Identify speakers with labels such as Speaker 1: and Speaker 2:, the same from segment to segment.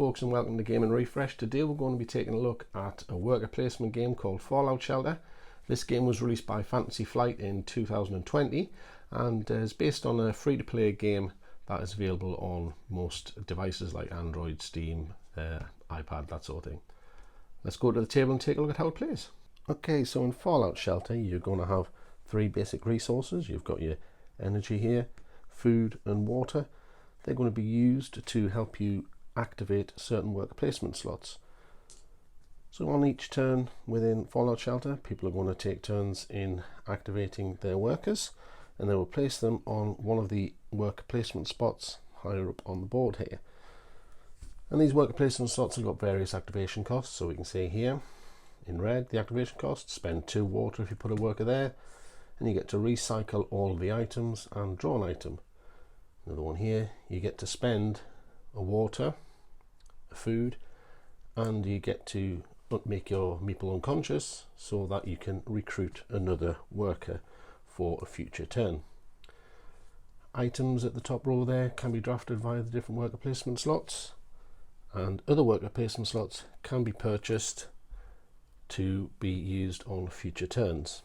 Speaker 1: folks, and welcome to Game and Refresh. Today we're going to be taking a look at a worker placement game called Fallout Shelter. This game was released by Fantasy Flight in 2020 and is based on a free-to-play game that is available on most devices like Android, Steam, iPad, that sort of thing. Let's go to the table and take a look at how it plays. Okay, so in Fallout Shelter you're going to have three basic resources. You've got your energy here, food and water. They're going to be used to help you activate certain worker placement slots. So on each turn within Fallout Shelter, people are going to take turns in activating their workers, and they will place them on one of the worker placement spots higher up on the board here. And these worker placement slots have got various activation costs. So we can see here in red the activation cost: spend 2 water if you put a worker there, and you get to recycle all of the items and draw an item. Another one here, you get to spend a water, a food, and you get to make your meeple unconscious so that you can recruit another worker for a future turn. Items at the top row there can be drafted via the different worker placement slots, and other worker placement slots can be purchased to be used on future turns.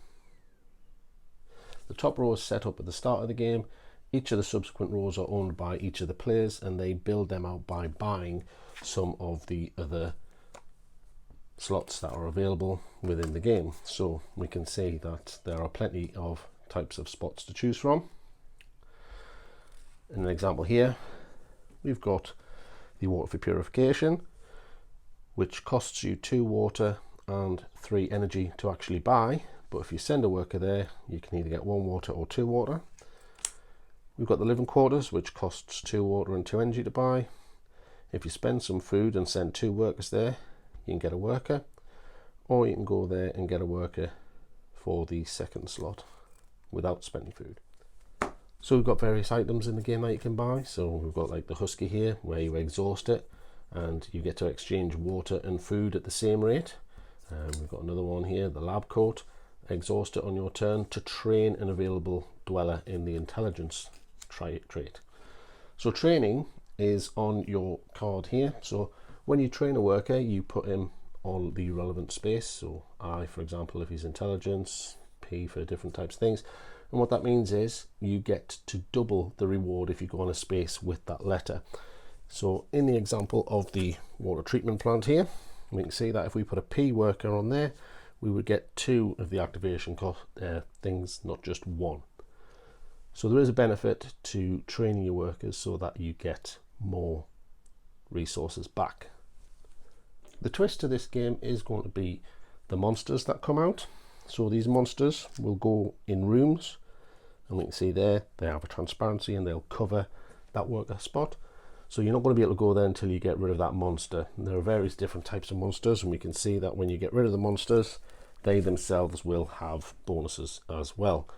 Speaker 1: The top row is set up at the start of the game. Each of the subsequent rows are owned by each of the players, and they build them out by buying some of the other slots that are available within the game. So we can see that there are plenty of types of spots to choose from. In an example here, we've got the water for purification, which costs you 2 water and 3 energy to actually buy. But if you send a worker there, you can either get 1 water or 2 water. We've got the living quarters, which costs 2 water and 2 energy to buy. If you spend some food and send 2 workers there, you can get a worker, or you can go there and get a worker for the second slot without spending food. So we've got various items in the game that you can buy. So we've got like the husky here, where you exhaust it and you get to exchange water and food at the same rate. We've got another one here, the lab coat. Exhaust it on your turn to train an available dweller in the intelligence trait. So training is on your card here. So when you train a worker, you put him on the relevant space. So I, for example, if he's intelligence, P for different types of things. And what that means is you get to double the reward if you go on a space with that letter. So in the example of the water treatment plant here, we can see that if we put a P worker on there, we would get 2 of the activation things, not just 1. So there is a benefit to training your workers so that you get more resources back. The twist to this game is going to be the monsters that come out. So these monsters will go in rooms, and we can see there they have a transparency and they'll cover that worker spot. So you're not going to be able to go there until you get rid of that monster. And there are various different types of monsters, and we can see that when you get rid of the monsters, they themselves will have bonuses as well.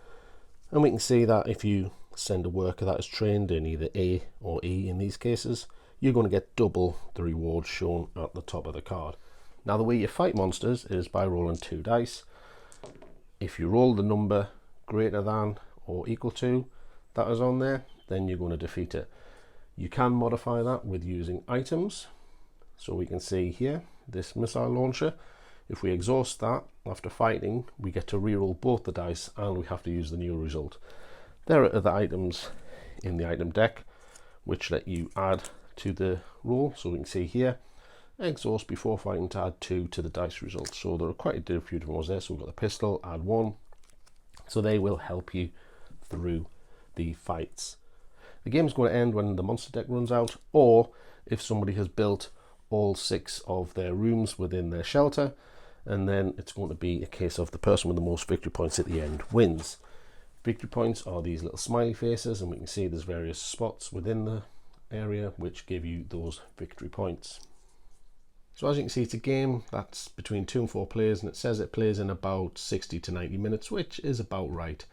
Speaker 1: And we can see that if you send a worker that is trained in either A or E in these cases, you're going to get double the reward shown at the top of the card. Now the way you fight monsters is by rolling 2 dice. If you roll the number greater than or equal to that is on there, then you're going to defeat it. You can modify that with using items. So we can see here this missile launcher. If we exhaust that after fighting, we get to reroll both the dice and we have to use the new result. There are other items in the item deck which let you add to the roll. So we can see here, exhaust before fighting to add 2 to the dice result. So there are quite a few different ones there. So we've got the pistol, add 1. So they will help you through the fights. The game is going to end when the monster deck runs out, or if somebody has built all 6 of their rooms within their shelter, and then it's going to be a case of the person with the most victory points at the end wins. Victory points are these little smiley faces, and we can see there's various spots within the area which give you those victory points. So as you can see, it's a game that's between 2 and 4 players, and it says it plays in about 60 to 90 minutes, which is about right.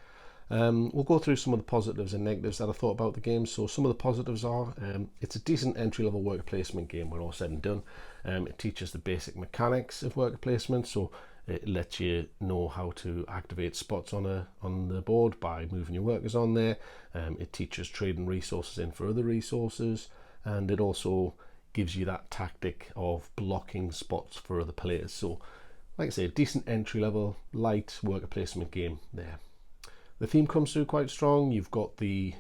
Speaker 1: We'll go through some of the positives and negatives that I thought about the game. So some of the positives are it's a decent entry-level worker placement game when all said and done. It teaches the basic mechanics of worker placement, so it lets you know how to activate spots on the board by moving your workers on there. It teaches trading resources in for other resources, and it also gives you that tactic of blocking spots for other players. So like I say, decent entry level, light worker placement game there. The theme comes through quite strong. You've got the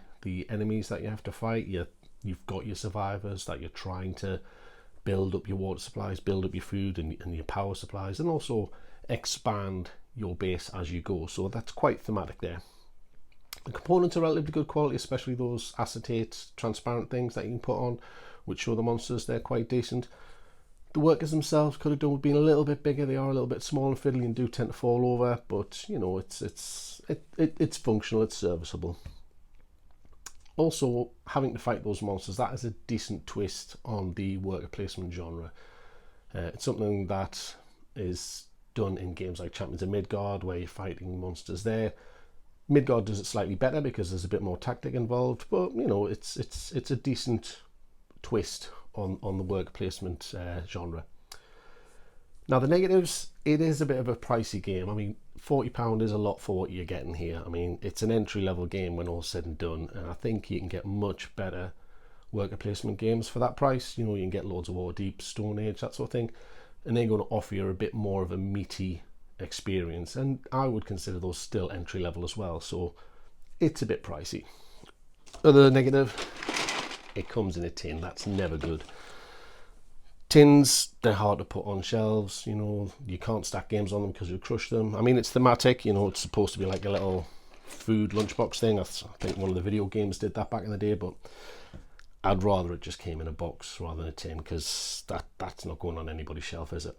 Speaker 1: enemies that you have to fight. You've got your survivors that you're trying to build up your water supplies, build up your food and your power supplies, and also expand your base as you go. So that's quite thematic there. The components are relatively good quality, especially those acetate transparent things that you can put on, which show the monsters. They're quite decent. The workers themselves could have done with being a little bit bigger. They are a little bit small and fiddly and do tend to fall over, but you know, it's functional, it's serviceable. Also, having to fight those monsters, that is a decent twist on the worker placement genre. It's something that is done in games like Champions of Midgard, where you're fighting monsters there. Midgard does it slightly better because there's a bit more tactic involved, but you know, it's a decent twist on the worker placement genre. Now the negatives, it is a bit of a pricey game. I mean, £40 is a lot for what you're getting here. I mean, it's an entry level game when all's said and done, and I think you can get much better worker placement games for that price. You know, you can get loads of Waterdeep, Stone Age, that sort of thing, and they're going to offer you a bit more of a meaty experience, and I would consider those still entry level as well, so it's a bit pricey. Other negative, it comes in a tin. That's never good. Tins, they're hard to put on shelves. You know, you can't stack games on them because you'll crush them. I mean, it's thematic, you know, it's supposed to be like a little food lunchbox thing. I think one of the video games did that back in the day, but I'd rather it just came in a box rather than a tin, because that's not going on anybody's shelf, is it?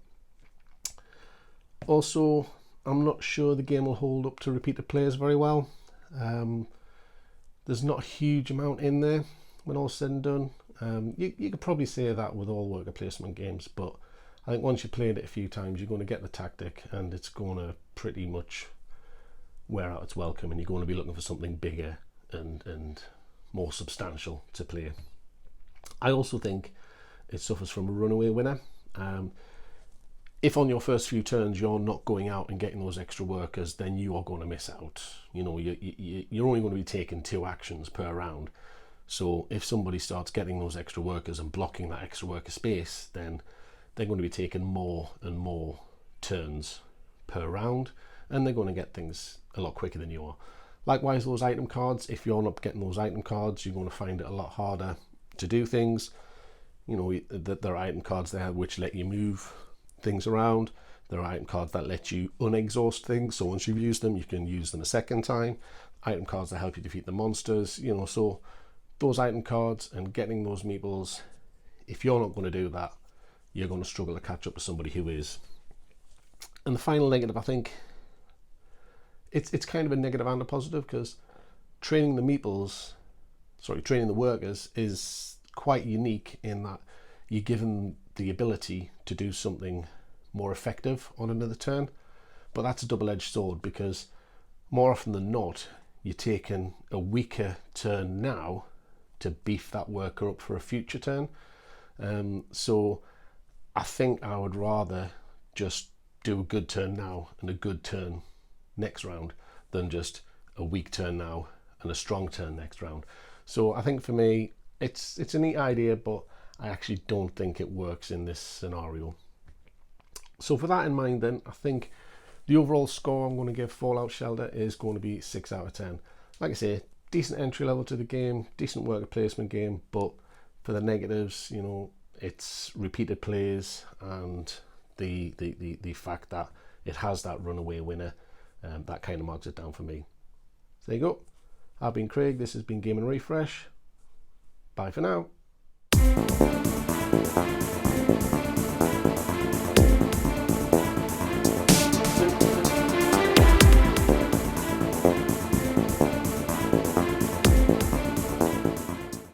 Speaker 1: Also, I'm not sure the game will hold up to repeated players very well. There's not a huge amount in there when all's said and done. You could probably say that with all worker placement games, but I think once you've played it a few times, you're going to get the tactic, and it's going to pretty much wear out its welcome, and you're going to be looking for something bigger and more substantial to play. I also think it suffers from a runaway winner. If on your first few turns you're not going out and getting those extra workers, then you are going to miss out. You know, you're only going to be taking 2 actions per round. So if somebody starts getting those extra workers and blocking that extra worker space, then they're going to be taking more and more turns per round, and they're going to get things a lot quicker than you are. Likewise, those item cards, if you're not getting those item cards, you're going to find it a lot harder to do things. You know, there are item cards there which let you move things around. There are item cards that let you unexhaust things, so once you've used them, you can use them a second time. Item cards that help you defeat the monsters, you know, so those item cards and getting those meeples, if you're not going to do that, you're going to struggle to catch up to somebody who is. And the final negative, I think, it's kind of a negative and a positive, because training the workers is quite unique in that you're given the ability to do something more effective on another turn. But that's a double-edged sword, because more often than not, you're taking a weaker turn now to beef that worker up for a future turn. So I think I would rather just do a good turn now and a good turn next round than just a weak turn now and a strong turn next round. So I think for me, it's a neat idea, but I actually don't think it works in this scenario. So for that in mind, then, I think the overall score I'm going to give Fallout Shelter is going to be 6 out of 10. Like I say, decent entry level to the game, decent worker placement game, but for the negatives, you know, it's repeated plays and the fact that it has that runaway winner, that kind of marks it down for me. So there you go. I've been Craig, this has been Game and Refresh. Bye for now.